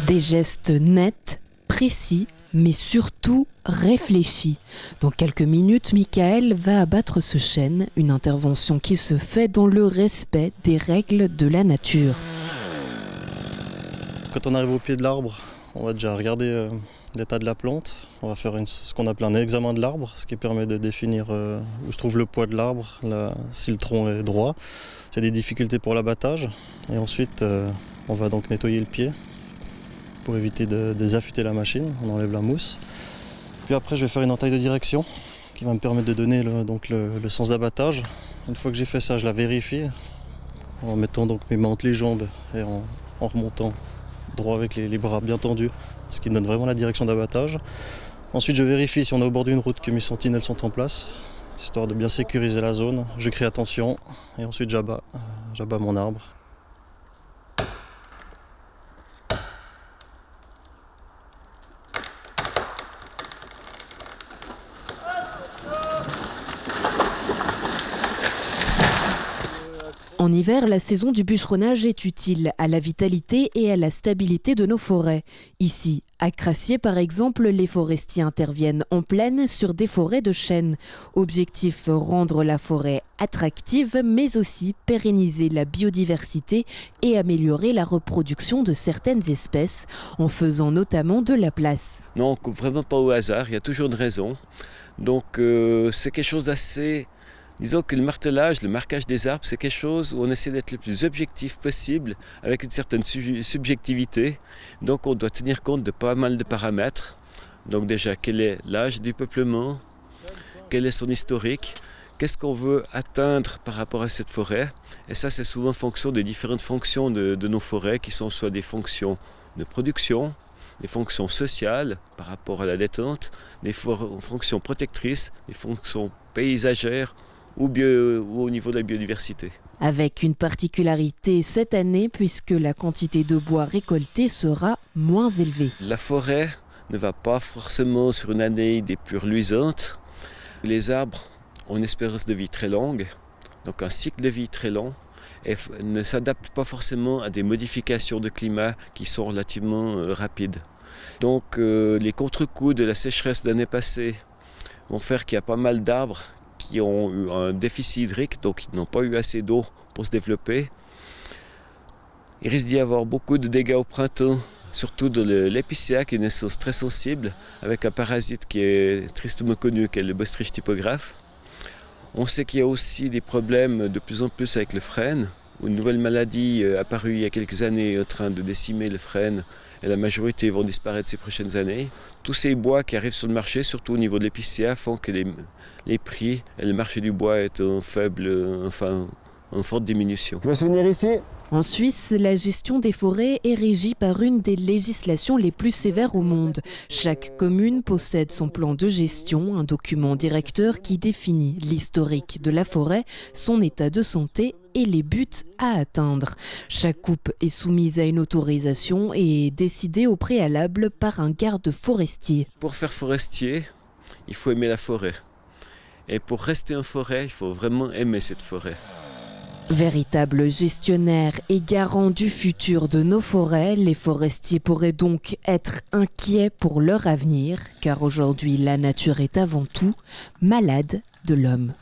Des gestes nets, précis, mais surtout réfléchis. Dans quelques minutes, Michael va abattre ce chêne, une intervention qui se fait dans le respect des règles de la nature. Quand on arrive au pied de l'arbre, on va déjà regarder l'état de la plante. On va faire ce qu'on appelle un examen de l'arbre, ce qui permet de définir où se trouve le poids de l'arbre, si le tronc est droit, s'il y a des difficultés pour l'abattage. Et ensuite, on va donc nettoyer le pied pour éviter de désaffûter la machine. On enlève la mousse. Puis après, je vais faire une entaille de direction qui va me permettre de donner le sens d'abattage. Une fois que j'ai fait ça, je la vérifie en mettant donc mes mains entre les jambes et en remontant droit avec les bras bien tendus, ce qui me donne vraiment la direction d'abattage. Ensuite, je vérifie si on est au bord d'une route que mes sentinelles sont en place, histoire de bien sécuriser la zone. Je crie attention et ensuite j'abats mon arbre. En hiver, la saison du bûcheronnage est utile à la vitalité et à la stabilité de nos forêts. Ici, à Crassier par exemple, les forestiers interviennent en plaine sur des forêts de chênes. Objectif, rendre la forêt attractive, mais aussi pérenniser la biodiversité et améliorer la reproduction de certaines espèces, en faisant notamment de la place. Non, on coupe vraiment pas au hasard, il y a toujours une raison. Donc c'est quelque chose d'assez... Disons que le martelage, le marquage des arbres, c'est quelque chose où on essaie d'être le plus objectif possible, avec une certaine subjectivité. Donc on doit tenir compte de pas mal de paramètres. Donc déjà, quel est l'âge du peuplement, quel est son historique, qu'est-ce qu'on veut atteindre par rapport à cette forêt. Et ça, c'est souvent en fonction des différentes fonctions de nos forêts, qui sont soit des fonctions de production, des fonctions sociales par rapport à la détente, des fonctions protectrices, des fonctions paysagères, ou au niveau de la biodiversité. Avec une particularité cette année, puisque la quantité de bois récolté sera moins élevée. La forêt ne va pas forcément sur une année des plus reluisantes. Les arbres ont une espérance de vie très longue, donc un cycle de vie très long, et ne s'adaptent pas forcément à des modifications de climat qui sont relativement rapides. Donc les contre-coups de la sécheresse de l'année passée vont faire qu'il y a pas mal d'arbres qui ont eu un déficit hydrique, donc ils n'ont pas eu assez d'eau pour se développer. Il risque d'y avoir beaucoup de dégâts au printemps, surtout de l'épicéa, qui est une essence très sensible, avec un parasite qui est tristement connu, qui est le Bostrich typographe. On sait qu'il y a aussi des problèmes de plus en plus avec le frêne, où une nouvelle maladie apparue il y a quelques années est en train de décimer le frêne, et la majorité vont disparaître ces prochaines années. Tous ces bois qui arrivent sur le marché, surtout au niveau de l'épicéa, font que les prix et le marché du bois est en forte diminution. Je vais se venir ici. En Suisse, la gestion des forêts est régie par une des législations les plus sévères au monde. Chaque commune possède son plan de gestion, un document directeur qui définit l'historique de la forêt, son état de santé et les buts à atteindre. Chaque coupe est soumise à une autorisation et est décidée au préalable par un garde forestier. Pour faire forestier, il faut aimer la forêt. Et pour rester en forêt, il faut vraiment aimer cette forêt. Véritable gestionnaire et garant du futur de nos forêts, les forestiers pourraient donc être inquiets pour leur avenir, car aujourd'hui la nature est avant tout malade de l'homme.